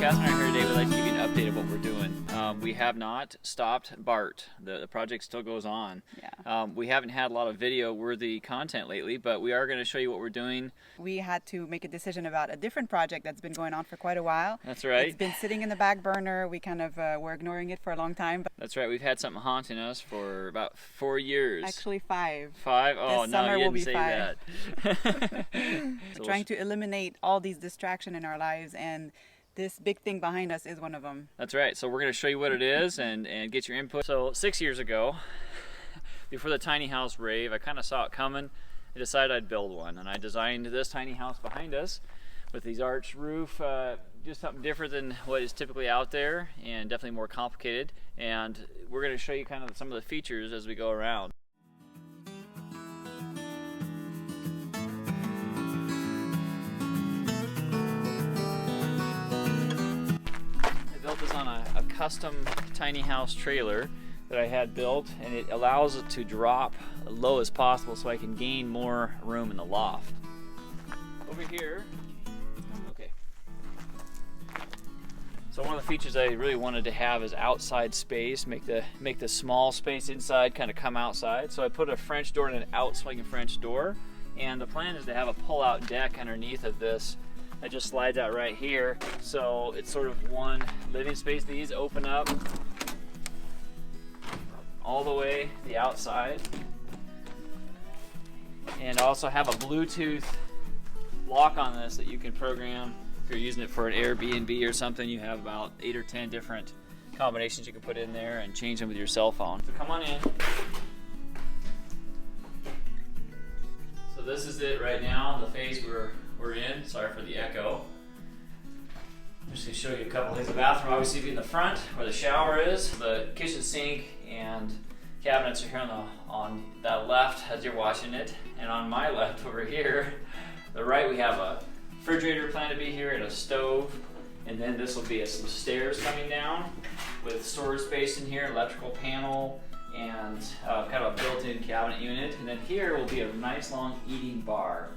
Catherine and I here today. We'd like to give you an update of what we're doing. We have not stopped BART. The project still goes on. Yeah. We haven't had a lot of video-worthy content lately, but we are going to show you what we're doing. We had to make a decision about a different project that's been going on for quite a while. That's right. It's been sitting in the back burner. We kind of were ignoring it for a long time. But That's right. We've had something haunting us for about 4 years. actually 5. 5? Oh, This no, summer you will didn't be say 5. that. We're trying to eliminate all these distractions in our lives, and this big thing behind us is one of them. That's right. So we're going to show you what it is and get your input. So 6 years ago, before the tiny house rave, I kind of saw it coming. I decided I'd build one, and I designed this tiny house behind us with these arched roof, just something different than what is typically out there, and definitely more complicated. And we're going to show you kind of some of the features as we go around. I built this on a custom tiny house trailer that I had built, and it allows it to drop as low as possible so I can gain more room in the loft. Over here, okay. So one of the features I really wanted to have is outside space, make the small space inside kind of come outside. So I put a French door and an out-swinging French door, and the plan is to have a pull-out deck underneath of this that just slides out right here. So it's sort of one living space. These open up all the way to the outside, and also have a Bluetooth lock on this that you can program. If you're using it for an Airbnb or something, you have about 8 or 10 different combinations you can put in there and change them with your cell phone. So come on in. So this is it right now, the phase we're in. Sorry for the echo. I'm just going to show you a couple things. The bathroom obviously be in the front where the shower is. The kitchen sink and cabinets are here on that left as you're watching it. And on my left over here, the right, we have a refrigerator planned to be here and a stove. And then this will be some stairs coming down with storage space in here, electrical panel, and kind of a built-in cabinet unit. And then here will be a nice long eating bar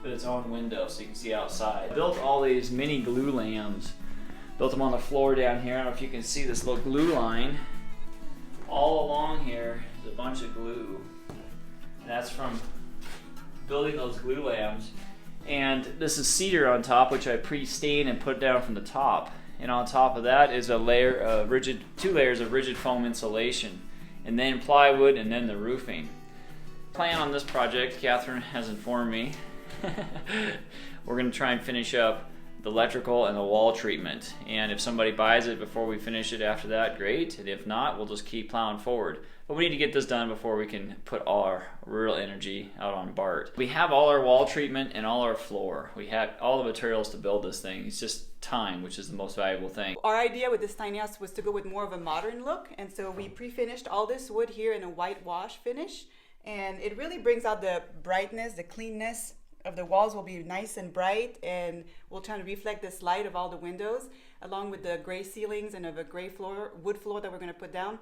with its own window so you can see outside. I built all these mini glue lamps. Built them on the floor down here. I don't know if you can see this little glue line. All along here is a bunch of glue. And that's from building those glue lamps. And this is cedar on top, which I pre-stained and put down from the top. And on top of that is a layer of two layers of rigid foam insulation. And then plywood, and then the roofing. Plan on this project, Catherine has informed me, we're going to try and finish up the electrical and the wall treatment. And if somebody buys it before we finish it after that, great. And if not, we'll just keep plowing forward. But we need to get this done before we can put all our real energy out on BART. We have all our wall treatment and all our floor. We have all the materials to build this thing. It's just time, which is the most valuable thing. Our idea with this tiny house was to go with more of a modern look, and so we pre-finished all this wood here in a whitewash finish, and it really brings out the brightness, the cleanness of the walls will be nice and bright, and we'll try to reflect this light of all the windows, along with the gray ceilings and of a gray floor, wood floor that we're going to put down.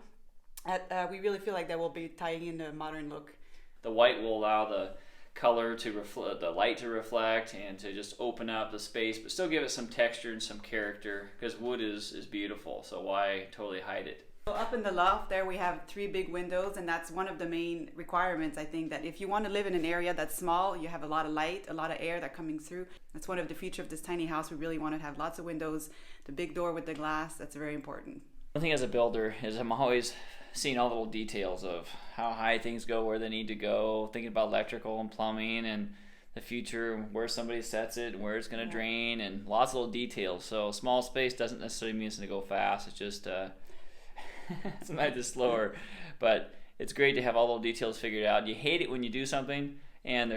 We really feel like that will be tying in the modern look. The white will allow the color to reflect, the light to reflect, and to just open up the space, but still give it some texture and some character, because wood is beautiful, so why totally hide it? So up in the loft there we have 3 big windows, and that's one of the main requirements. I think that if you want to live in an area that's small, you have a lot of light, a lot of air that coming through. That's one of the features of this tiny house. We really want to have lots of windows, the big door with the glass. That's very important. One thing as a builder is I'm always seeing all the little details of how high things go, where they need to go, thinking about electrical and plumbing and the future, where somebody sets it, and where it's going to drain, and lots of little details. So small space doesn't necessarily mean it's going to go fast. It's just sometimes it's slower, but it's great to have all the details figured out. You hate it when you do something and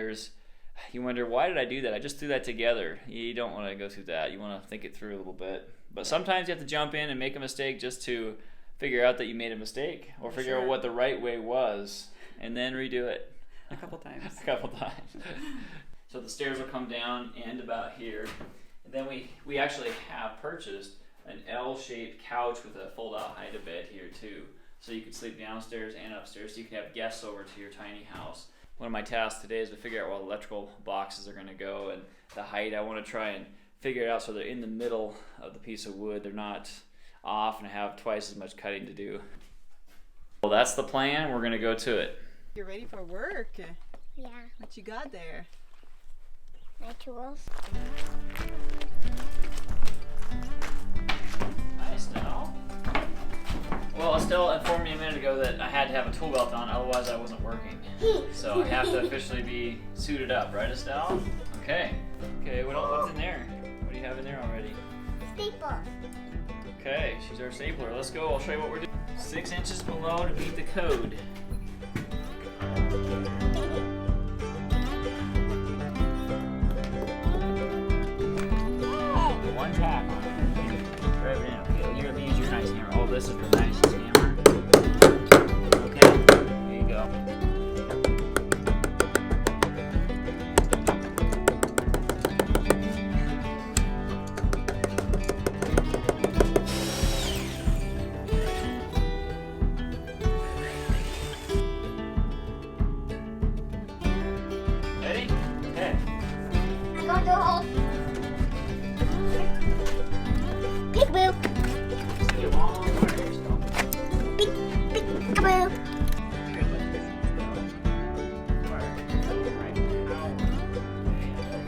you wonder, why did I do that? I just threw that together. You don't want to go through that. You want to think it through a little bit. But sometimes you have to jump in and make a mistake just to figure out that you made a mistake, or figure out what the right way was, and then redo it. A couple times. A couple times. So the stairs will come down and about here. And then we actually have purchased an L-shaped couch with a fold-out hide-a-bed here too. So you can sleep downstairs and upstairs, so you can have guests over to your tiny house. One of my tasks today is to figure out where the electrical boxes are going to go, and the height. I want to try and figure it out so they're in the middle of the piece of wood. They're not off and have twice as much cutting to do. Well, that's the plan. We're gonna go to it. You're ready for work. Yeah, What you got there? my tools. Hi, Estelle. Well, Estelle informed me a minute ago that I had to have a tool belt on, otherwise I wasn't working. So I have to officially be suited up, right, Estelle? Okay. Okay, what's in there? What do you have in there already? Staples. Okay, she's our stapler. Let's go. I'll show you what we're doing. 6 inches below to meet the code. One tap on it. Grab it in. Okay, you're gonna use your nice hammer. Oh, this is the nicest hammer. Okay, here you go. Ready? Okay. I'm going to hold. Peekaboo. See you long wires. Peekaboo.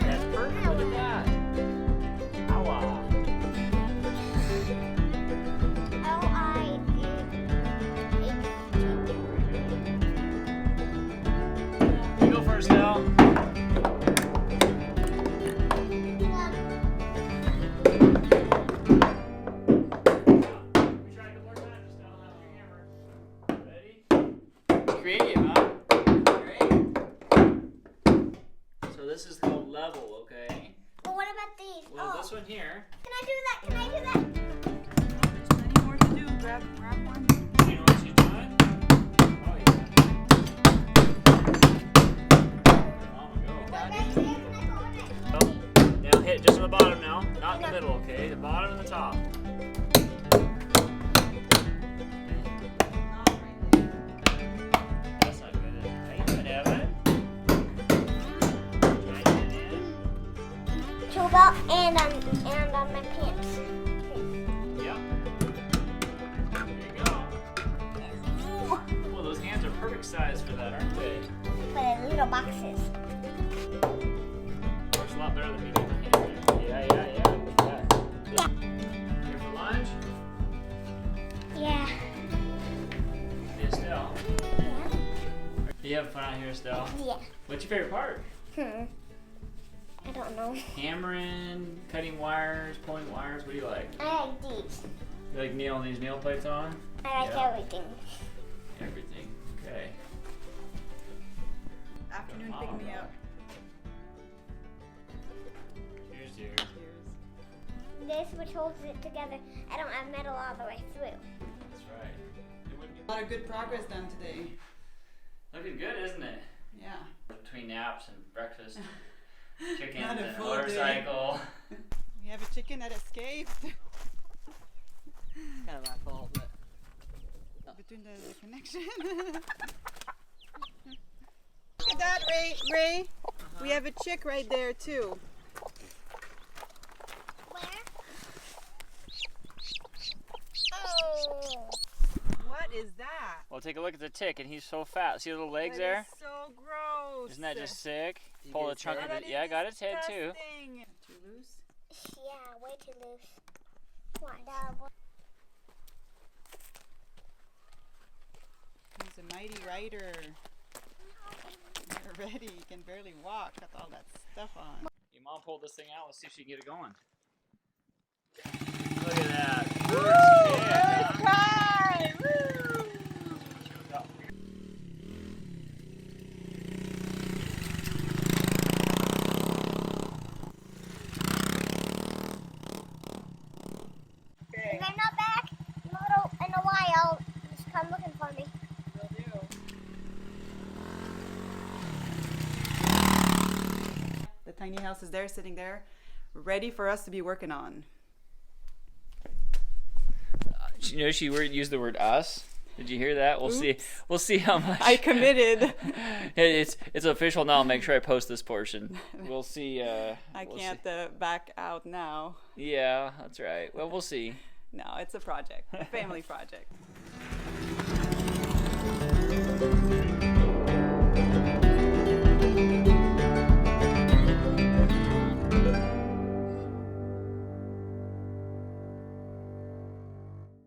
That's perfect. Look at that. Ow. You go first, Del. Creative, huh? Great. So this is called level, okay? But what about these? Well, Oh, this one here. can I do that? Can I do that? There's plenty more to do. Grab one. You know what she's doing? Oh, yeah. Mama, go. Right here. Can I go in it? Oh, now hit just on the bottom now, not in the middle, okay? The bottom and the top. That's not good. How you doing, Evan? Trying to get in? Tool belt and on my pants. Yep. There you go. Well, those hands are perfect size for that, aren't they? For the little boxes. Works a lot better than me doing my hand there. Yeah. Here for lunch? Yeah. Hey, Estelle. Yeah. You having fun out here, Estelle? Yeah. What's your favorite part? I don't know. Hammering, cutting wires, pulling wires. What do you like? I like these. You like nailing these nail plates on? I like Yeah. everything. Everything. Okay. Afternoon pick me up. Cheers, dear. Cheers. This which holds it together. I don't have metal all the way through. That's right. It would be A lot of good progress done today. looking good, isn't it? Yeah. Between naps and breakfast, chickens Not a and a full day. motorcycle. We have a chicken that escaped. Kind of my fault, but Between the connection. Look at that, Ray. We have a chick right there too. Where? Oh. What is that? Well, take a look at the tick, and he's so fat. See the little legs That there? is so gross. Isn't that just sick? You Pull get the its chunk head? of it. Yeah, I got its head too. Disgusting. Too loose. Yeah, way too loose. What? He's a mighty rider. You're ready. He can barely walk. Got all that stuff on. Your mom pulled this thing out. Let's see if she can get it going. Look at that. First Time! Woo! If I'm not back in a while, just come looking for me. Will do. The tiny house is there, sitting there, ready for us to be working on. You know, she used the word us. Did you hear that? We'll see. We'll see how much. I committed. It's official now. I'll make sure I post this portion. We'll see. I can't back out now. Yeah, that's right. Well, we'll see. No, it's a project, a family project.